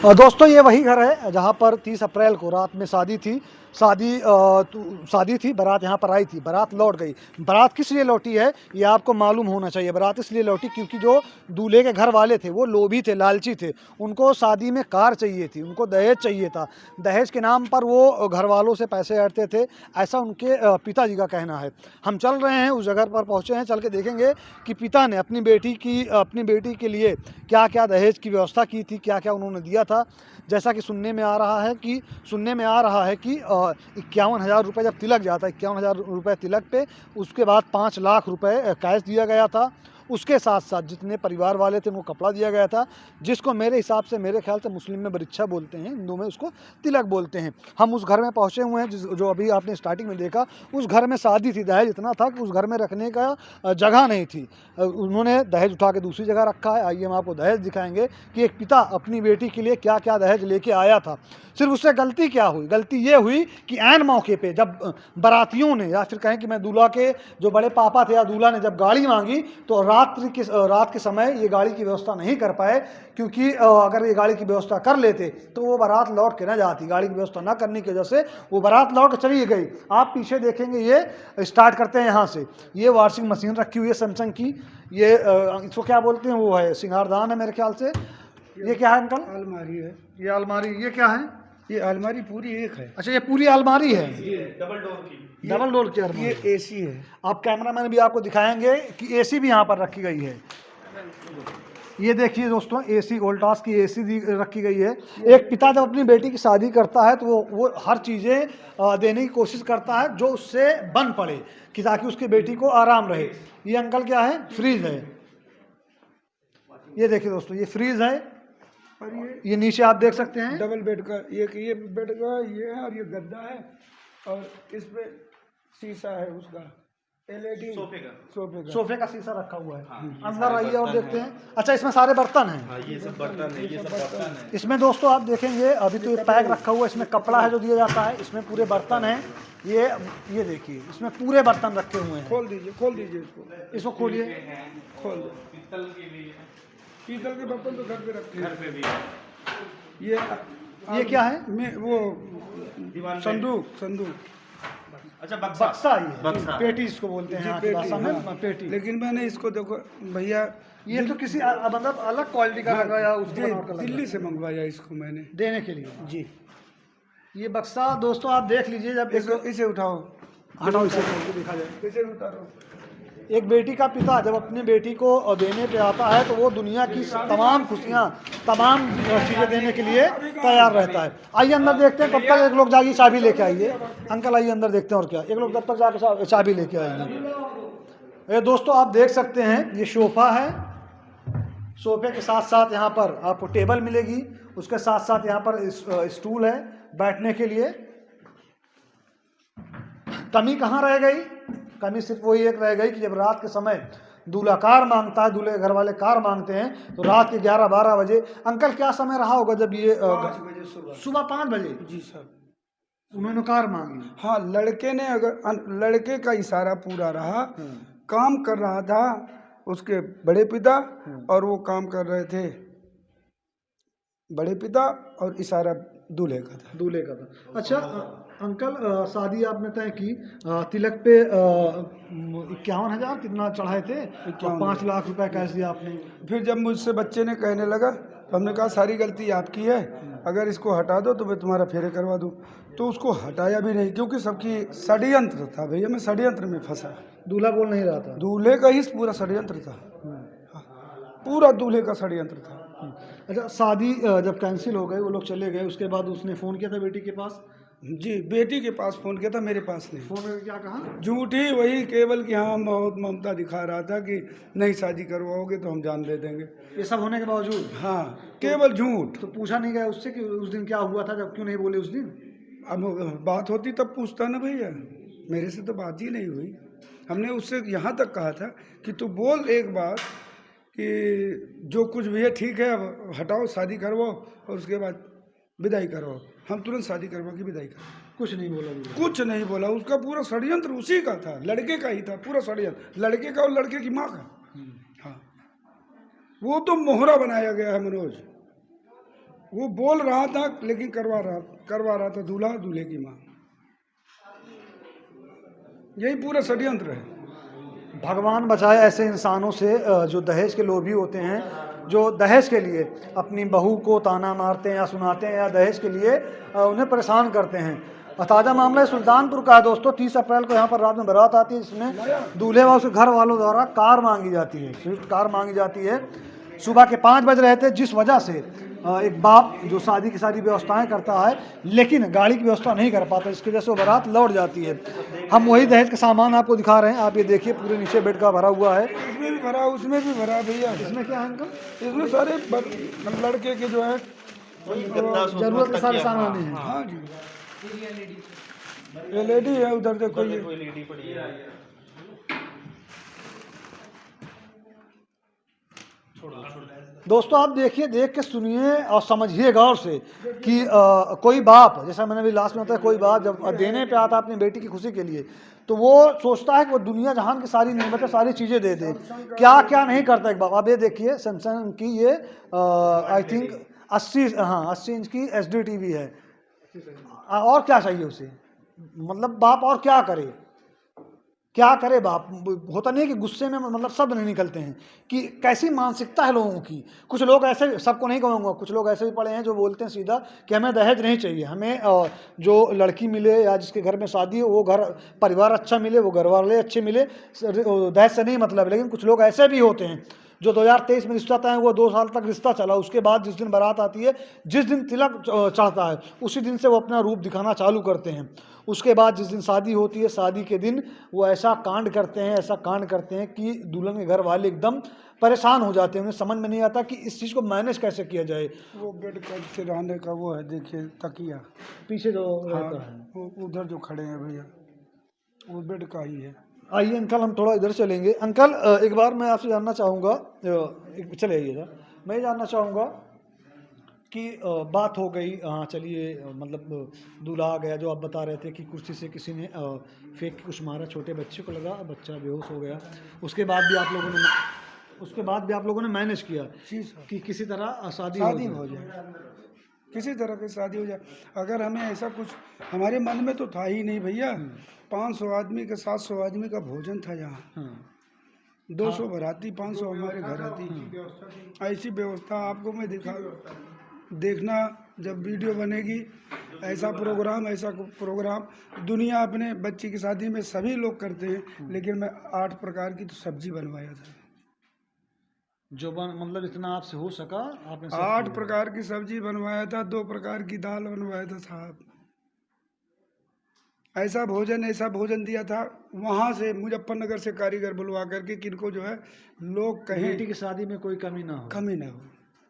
दोस्तों ये वही घर है जहाँ पर 30 अप्रैल को रात में शादी थी। शादी थी, बारात यहाँ पर आई थी, बारात लौट गई। बारात किस लिए लौटी है ये आपको मालूम होना चाहिए। बारात इसलिए लौटी क्योंकि जो दूल्हे के घर वाले थे वो लोभी थे, लालची थे। उनको शादी में कार चाहिए थी, उनको दहेज चाहिए था। दहेज के नाम पर वो घर वालों से पैसे हटते थे, ऐसा उनके पिताजी का कहना है। हम चल रहे हैं, उस जगह पर पहुँचे हैं, चल के देखेंगे कि पिता ने अपनी बेटी के लिए क्या क्या दहेज की व्यवस्था की थी, क्या क्या उन्होंने दिया था। जैसा कि सुनने में आ रहा है कि 51,000 रुपये जब तिलक जाता है, 51,000 रुपये तिलक पे, उसके बाद 5 लाख रुपए कैश दिया गया था। उसके साथ साथ जितने परिवार वाले थे उनको कपड़ा दिया गया था, जिसको मेरे हिसाब से, मेरे ख्याल से मुस्लिम में बरिच्छा बोलते हैं, हिंदू में उसको तिलक बोलते हैं। हम उस घर में पहुँचे हुए हैं जो अभी आपने स्टार्टिंग में देखा। उस घर में शादी थी, दहेज इतना था कि उस घर में रखने का जगह नहीं थी। उन्होंने दहेज उठा के दूसरी जगह रखा है। आइए हम आपको दहेज दिखाएंगे कि एक पिता अपनी बेटी के लिए क्या क्या दहेज लेके आया था। सिर्फ उससे गलती क्या हुई? गलती ये हुई कि ऐन मौके पे जब बारातियों ने, या फिर कहें कि मैं दूल्हा के जो बड़े पापा थे या दूल्हा ने जब गाड़ी मांगी, तो रात के समय ये गाड़ी की व्यवस्था नहीं कर पाए, क्योंकि अगर ये गाड़ी की व्यवस्था कर लेते तो वो बारात लौट के न जाती। गाड़ी की व्यवस्था न करने की वजह से वो बारात लौट के चली गई। आप पीछे देखेंगे, ये स्टार्ट करते हैं यहाँ से। ये वॉशिंग मशीन रखी हुई है सैमसंग की। ये इसको क्या बोलते हैं, वो है सिंगारदान है मेरे ख्याल से। ये क्या है अंकल? अलमारी है। ये अलमारी, ये क्या है? ये अलमारी पूरी एक है। अच्छा, ये पूरी अलमारी है, ये डबल डोर की अलमारी। ये एसी है। आप कैमरामैन भी आपको दिखाएंगे कि एसी भी यहाँ पर रखी गई है। ये देखिए दोस्तों, एसी, वोल्टास की एसी रखी गई है। एक पिता जब अपनी बेटी की शादी करता है तो वो हर चीज़ें देने की कोशिश करता है जो उससे बन पड़े, कि ताकि उसकी बेटी को आराम रहे। ये अंकल क्या है? फ्रीज है। ये देखिए दोस्तों, ये फ्रीज है। और ये नीचे आप देख सकते हैं डबल बेड का, ये बेड का ये है, और ये गद्दा है, और इस पे शीशा है उसका, एलईडी सोफे का शीशा रखा हुआ है। अंदर आइए और देखते हैं। अच्छा, इसमें सारे बर्तन हैं। ये सब बर्तन है, ये सब बर्तन है। इसमें दोस्तों आप देखेंगे, अभी तो ये पैक रखा हुआ है, इसमें कपड़ा है जो दिया जाता है, इसमें पूरे बर्तन हैं। ये देखिए, इसमें पूरे बर्तन रखे हुए हैं। खोल दीजिए इसको खोलिए, खोल दो। पीतल के लिए, पीतल के बर्तन तो घर पे रखते घर हैं। पे भी ये क्या है? वो दीवार में। संदूक। अच्छा, बक्सा। बक्सा ही है, बक्सा। पेटी इसको बोलते हैं यहाँ की भाषा में, पेटी। लेकिन मैंने इसको देखो भैया, ये तो किसी मतलब अलग क्वालिटी का लगा या उसको बनावट का लगा? दिल्ली से मंगवाया इसको मैंने देने के लिए जी। ये बक्सा दोस्तों आप देख लीजिए। जब इसे उठाओ, हटाओ, इसे खोल के दिखा जाए। इसे उतारो। एक बेटी का पिता जब अपनी बेटी को देने पे आता है तो वो दुनिया की तमाम खुशियाँ, तमाम चीज़ें देने के लिए तैयार रहता है। आइए अंदर देखते हैं। तब तक एक लोग जाइए चाबी लेके आइए। अंकल आइए अंदर देखते हैं और क्या। एक लोग तब तक जाकर चाबी लेके आइए। ये दोस्तों आप देख सकते हैं, ये सोफ़ा है। सोफे के साथ साथ यहाँ पर आपको टेबल मिलेगी, उसके साथ साथ यहाँ पर स्टूल है बैठने के लिए। कमी कहाँ रह गई? कमी सिर्फ वही एक रह गई कि जब रात के समय दूल्हा कार मांगता है, दूल्हे के घर वाले कार मांगते हैं, तो रात के 11-12 बजे। अंकल क्या समय रहा होगा जब ये 5 बजे सुबह 5 बजे जी सर, उन्होंने कार मांगी? हाँ, लड़के ने, अगर लड़के का इशारा पूरा रहा, काम कर रहा था उसके बड़े पिता, और वो काम कर रहे थे बड़े पिता, और इशारा दूल्हे का था। अच्छा अंकल, शादी आपने तय की, तिलक पे 51,000 कितना चढ़ाए थे, 5 लाख रुपए कैश दिया आपने। फिर जब मुझसे बच्चे ने कहने लगा तो हमने कहा सारी गलती आपकी है, अगर इसको हटा दो तो मैं तुम्हारा फेरे करवा दूँ। तो उसको हटाया भी नहीं, क्योंकि सबकी षड्यंत्र था भैया, मैं षड्यंत्र में फंसा। दूल्हा बोल नहीं रहा था? दूल्हे का ही पूरा षड्यंत्र था, पूरा दूल्हे का षड्यंत्र था। अच्छा, शादी जब कैंसिल हो गई, वो लोग चले गए, उसके बाद उसने फ़ोन किया था बेटी के पास? जी, बेटी के पास फ़ोन किया था, मेरे पास नहीं। फ़ोन करके क्या कहा? झूठी, वही केवल कि हाँ बहुत ममता दिखा रहा था कि नहीं शादी करवाओगे तो हम जान दे देंगे। ये सब होने के बावजूद? हाँ, केवल झूठ। तो पूछा नहीं गया उससे कि उस दिन क्या हुआ था, जब क्यों नहीं बोले उस दिन? अब बात होती तब पूछता ना भैया, मेरे से तो बात ही नहीं हुई। हमने उससे यहाँ तक कहा था कि तू बोल एक बार कि जो कुछ भी है ठीक है, अब हटाओ, शादी करवाओ, और उसके बाद विदाई करवाओ। हम तुरंत शादी करवा के विदाई कर। कुछ नहीं बोला? कुछ नहीं बोला। उसका पूरा षड्यंत्र उसी का था, लड़के का ही था पूरा षड्यंत्र, लड़के का और लड़के की माँ का। हाँ, वो तो मोहरा बनाया गया है मनोज। वो बोल रहा था लेकिन करवा रहा था दूल्हा और दूल्हे की माँ। यही पूरा षड्यंत्र है। भगवान बचाए ऐसे इंसानों से जो दहेज के लोभी होते हैं, जो दहेज के लिए अपनी बहू को ताना मारते हैं या सुनाते हैं या दहेज के लिए उन्हें परेशान करते हैं। ताज़ा मामला सुल्तानपुर का है दोस्तों। 30 अप्रैल को यहाँ पर रात में बारात आती है, जिसमें दूल्हे व उसके घर वालों द्वारा कार मांगी जाती है, स्विफ्ट कार मांगी जाती है। सुबह के 5 बज रहे थे, जिस वजह से एक बाप जो शादी की सारी व्यवस्थाएं करता है लेकिन गाड़ी की व्यवस्था नहीं कर पाता, इसकी वजह से वो बारात लौट जाती है। हम वही दहेज का सामान आपको दिखा रहे हैं, आप ये देखिए पूरे नीचे बेड का भरा हुआ है। इसमें भी भरा, उसमें भी भरा भैया। इसमें क्या है अंकल? इसमें सारे लड़के के जो है जरूरत के सारे सामान हैं। हाँ जी, LED है, उधर देखो ये LED पड़ी है। दोस्तों आप देखिए, देख के सुनिए और समझिए गौर से कि कोई बाप, जैसा मैंने अभी लास्ट में बताया, कोई बाप जब देने पे आता अपनी बेटी की खुशी के लिए, तो वो सोचता है कि वो दुनिया जहान की सारी नेमतें, सारी चीज़ें दे दे। क्या क्या नहीं करता एक बाप। अब ये देखिए सैमसंग की ये आई थिंक 80 इंच की HD TV है। और क्या चाहिए उसे? मतलब बाप और क्या करे, क्या करे बाप? होता नहीं है कि गुस्से में मतलब शब्द नहीं निकलते हैं कि कैसी मानसिकता है लोगों की। कुछ लोग ऐसे, सबको नहीं कहूँगा, कुछ लोग ऐसे भी पड़े हैं जो बोलते हैं सीधा कि हमें दहेज नहीं चाहिए, हमें जो लड़की मिले या जिसके घर में शादी हो वो घर परिवार अच्छा मिले, वो घर वाले अच्छे मिले, दहेज से नहीं मतलब। लेकिन कुछ लोग ऐसे भी होते हैं जो 2023 में रिश्ता तय हुआ, 2 साल तक रिश्ता चला, उसके बाद जिस दिन बारात आती है, जिस दिन तिलक चढ़ता है, उसी दिन से वो अपना रूप दिखाना चालू करते हैं। उसके बाद जिस दिन शादी होती है, शादी के दिन वो ऐसा कांड करते हैं कि दुल्हन के घर वाले एकदम परेशान हो जाते हैं। उन्हें समझ में नहीं आता कि इस चीज़ को मैनेज कैसे किया जाए। वो बेड का सिरहाने का वो है, देखिए तकिया पीछे जो रहता है, वो उधर जो खड़े हैं भैया, वो बेड का ही है। आइए अंकल, हम थोड़ा इधर चलेंगे। अंकल एक बार मैं आपसे जानना चाहूँगा, चले आइएगा, मैं जानना चाहूँगा कि बात हो गई, हाँ चलिए, मतलब दूल्हा आ गया, जो आप बता रहे थे कि कुर्सी से किसी ने फेंक कुछ मारा, छोटे बच्चे को लगा, बच्चा बेहोश हो गया। उसके बाद भी आप लोगों ने मैनेज किया कि किसी तरह शादी हो जाए, किसी तरह की शादी हो जाए। अगर हमें ऐसा कुछ, हमारे मन में तो था ही नहीं भैया। 500 आदमी का, 700 आदमी का भोजन था यहाँ, 200 बाराती, 500 हमारे घर आती। ऐसी व्यवस्था आपको मैं देखना जब वीडियो बनेगी, ऐसा प्रोग्राम दुनिया अपने बच्ची की शादी में सभी लोग करते हैं, लेकिन मैं 8 प्रकार की तो सब्जी बनवाया था। जो मतलब इतना आपसे हो सका आपने 8 प्रकार की सब्जी बनवाया था, 2 प्रकार की दाल बनवाया था साहब। ऐसा भोजन दिया था। वहाँ से मुजफ्फरनगर से कारीगर बुलवा करके, किनको जो है लोग कहें बेटी की शादी में कोई कमी ना हो,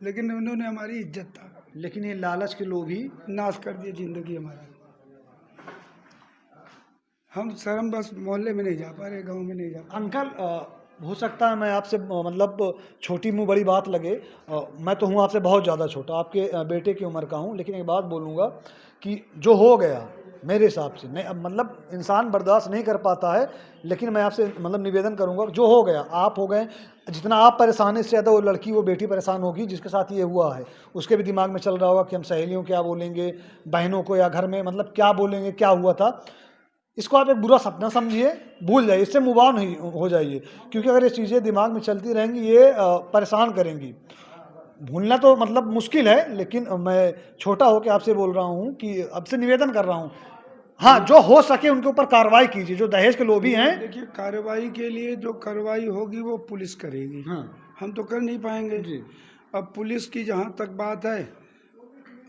लेकिन उन्होंने हमारी इज्जत था, लेकिन ये लालच के लोग ही नाश कर दिए जिंदगी हमारा। हम शर्म बस मोहल्ले में नहीं जा पा रहे, गांव में नहीं जा पा रहे। अंकल हो सकता है मैं आपसे मतलब छोटी मुँह बड़ी बात लगे, मैं तो हूँ आपसे बहुत ज़्यादा छोटा, आपके बेटे की उम्र का हूँ, लेकिन एक बात बोलूँगा कि जो हो गया मेरे हिसाब से, नहीं अब मतलब इंसान बर्दाश्त नहीं कर पाता है, लेकिन मैं आपसे मतलब निवेदन करूँगा, जो हो गया आप हो गए, जितना आप परेशान है इससे ज़्यादा वो लड़की, वो बेटी परेशान होगी जिसके साथ ये हुआ है। उसके भी दिमाग में चल रहा होगा कि हम सहेलियों क्या बोलेंगे, बहनों को या घर में मतलब क्या बोलेंगे, क्या हुआ था। इसको आप एक बुरा सपना समझिए, भूल जाइए, इससे मूव ऑन हो जाइए, क्योंकि अगर ये चीज़ें दिमाग में चलती रहेंगी ये परेशान करेंगी। भूलना तो मतलब मुश्किल है, लेकिन मैं छोटा होकर आपसे बोल रहा हूँ कि अब से निवेदन कर रहा हूँ, हाँ जो हो सके उनके ऊपर कार्रवाई कीजिए, जो दहेज के लोभी हैं। देखिए, कार्रवाई के लिए जो कार्रवाई होगी वो पुलिस करेगी, हम तो कर नहीं पाएंगे जी। अब पुलिस की जहाँ तक बात है,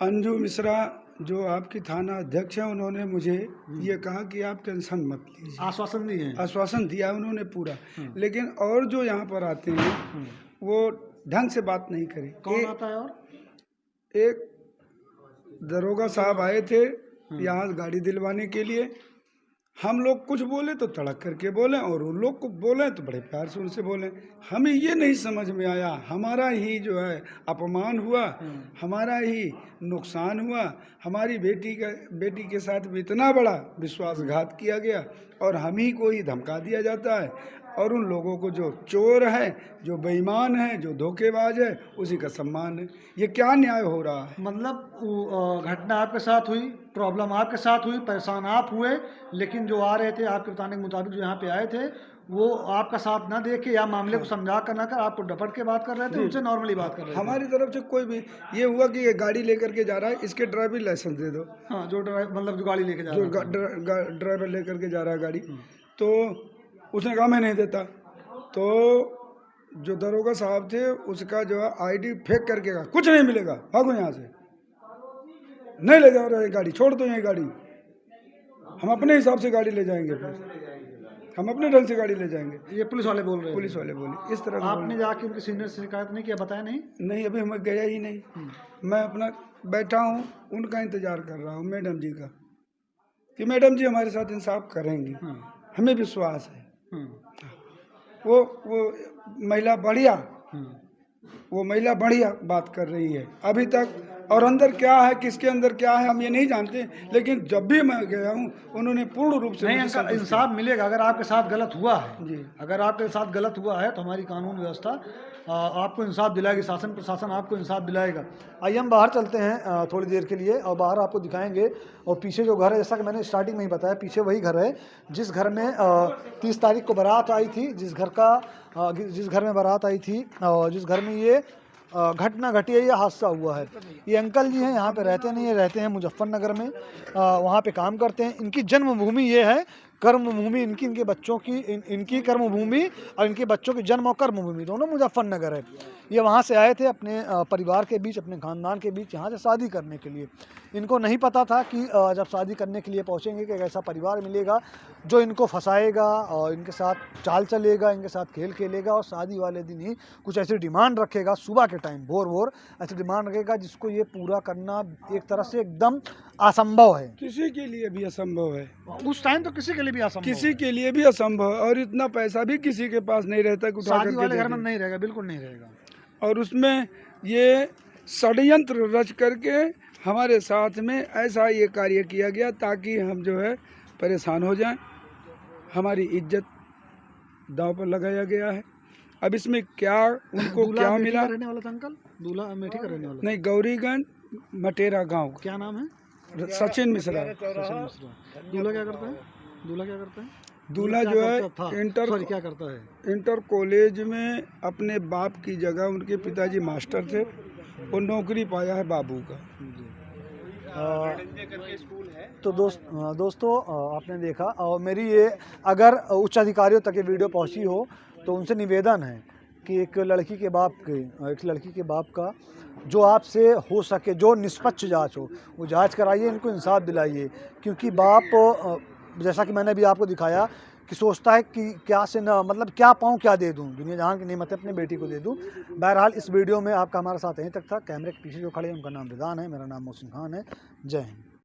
अंजू मिश्रा जो आपकी थाना अध्यक्ष हैं, उन्होंने मुझे ये कहा कि आप टेंशन मत लीजिए, आश्वासन दिया उन्होंने पूरा। लेकिन और जो यहाँ पर आते हैं वो ढंग से बात नहीं करे। कौन आता है? और एक दरोगा साहब आए थे यहाँ गाड़ी दिलवाने के लिए, हम लोग कुछ बोले तो तड़क करके बोले, और उन लोग को बोले तो बड़े प्यार से उनसे बोले। हमें ये नहीं समझ में आया, हमारा ही जो है अपमान हुआ, हमारा ही नुकसान हुआ, हमारी बेटी के साथ भी इतना बड़ा विश्वासघात किया गया, और हम ही को ही धमका दिया जाता है, और उन लोगों को जो चोर है, जो बेईमान है, जो धोखेबाज है, उसी का सम्मान है। ये क्या न्याय हो रहा है? मतलब घटना आपके साथ हुई, प्रॉब्लम आपके साथ हुई, परेशान आप हुए, लेकिन जो आ रहे थे आपके बताने के मुताबिक जो यहाँ पे आए थे वो आपका साथ ना देके या मामले को समझा कर ना कर आपको डपट के बात कर रहे थे, उनसे नॉर्मली बात कर रहे थे। हमारी तरफ से कोई भी ये हुआ कि ये गाड़ी लेकर के जा रहा है, इसके ड्राइविंग लाइसेंस दे दो। हाँ, जो ड्राइवर मतलब जो गाड़ी लेके जा जो रहा था। ड्राइवर लेकर के जा रहा है गाड़ी, तो उसने कहा मैं नहीं देता। तो जो दरोगा साहब थे उसका जो है आईडी फेंक करके कहा कुछ नहीं मिलेगा, भागो यहाँ से, नहीं ले जा रहे गाड़ी, छोड़ दो ये गाड़ी, हम अपने हिसाब से गाड़ी ले जाएंगे, फिर हम अपने ढंग से गाड़ी ले जाएंगे। ये पुलिस वाले बोल रहे हैं। पुलिस वाले बोले इस तरह का आपने जाके उनके सीनियर से शिकायत नहीं किया, बताया नहीं? नहीं, अभी मैं गया ही नहीं। मैं अपना बैठा हूँ, उनका इंतजार कर रहा हूँ, मैडम जी का, कि मैडम जी हमारे साथ इंसाफ करेंगी, हमें विश्वास है। वो महिला बढ़िया, वो महिला बढ़िया बात कर रही है अभी तक, और अंदर क्या है, किसके अंदर क्या है हम ये नहीं जानते, लेकिन जब भी मैं गया हूँ उन्होंने पूर्ण रूप से नहीं, मुझे इनका संतुष्ट इंसाफ मिलेगा। अगर आपके साथ गलत हुआ है जी। अगर आपके साथ गलत हुआ है तो हमारी कानून व्यवस्था आपको इंसाफ दिलाएगी, शासन प्रशासन आपको इंसाफ दिलाएगा। आइए हम बाहर चलते हैं थोड़ी देर के लिए, और बाहर आपको दिखाएंगे। और पीछे जो घर है, जैसा कि मैंने स्टार्टिंग में ही बताया, पीछे वही घर है जिस घर में 30 तारीख को बारात आई थी, जिस घर में बारात आई थी और जिस घर में ये घटना घटी है, ये हादसा हुआ है। ये अंकल जी हैं, यहाँ पे रहते नहीं है, रहते हैं मुजफ्फरनगर में, वहाँ पे काम करते हैं। इनकी जन्मभूमि ये है, कर्मभूमि इनकी, इनके बच्चों की, इनकी कर्मभूमि और इनके बच्चों की जन्म और कर्मभूमि दोनों मुजफ्फरनगर है। ये वहाँ से आए थे अपने परिवार के बीच, अपने खानदान के बीच, यहाँ से शादी करने के लिए। इनको नहीं पता था कि जब शादी करने के लिए पहुँचेंगे कि एक ऐसा परिवार मिलेगा जो इनको फंसाएगा और इनके साथ चाल चलेगा, इनके साथ खेल खेलेगा और शादी वाले दिन ही कुछ ऐसी डिमांड रखेगा, सुबह के टाइम भोर ऐसी डिमांड रखेगा जिसको ये पूरा करना एक तरह से एकदम असंभव है। किसी के लिए भी असंभव है, उस टाइम तो किसी के लिए भी असंभव, किसी के लिए भी असंभव, और इतना पैसा भी किसी के पास नहीं रहता कि उठा शादी वाले करके घर में दे दे। नहीं रहेगा, बिल्कुल नहीं रहेगा। और उसमें ये षड्यंत्र रच करके हमारे साथ में ऐसा ये कार्य किया गया ताकि हम जो है परेशान हो जाएं, हमारी इज्जत दांव पर लगाया गया है। अब इसमें क्या उनको क्या मिला? रहने वाला था अंकल, दूल्हा अमेठी का रहने वाला नहीं, गौरीगंज मटेरा गांव, क्या नाम है? सचिन मिश्रा। दूल्हा क्या करता है? दूल्हा क्या करता है? दूल्हा जो है क्या करता है? इंटर कॉलेज में अपने बाप की जगह, उनके पिताजी मास्टर थे, वो नौकरी पाया है बाबू का। तो दोस्तों आपने देखा, और मेरी ये अगर उच्च अधिकारियों तक ये वीडियो पहुंची हो तो उनसे निवेदन है कि एक लड़की के बाप का जो आपसे हो सके, जो निष्पक्ष जांच हो वो जांच कराइए, इनको इंसाफ दिलाइए। क्योंकि बाप जैसा कि मैंने अभी आपको दिखाया कि सोचता है कि क्या से ना, मतलब क्या पाऊँ क्या दे दूँ, दुनिया जहाँ की नेमत है अपने बेटी को दे दूँ। बहरहाल इस वीडियो में आपका हमारा साथ यहीं तक था। कैमरे के पीछे जो खड़े हैं उनका नाम रिदान है, मेरा नाम मोहसिन खान है। जय हिंद।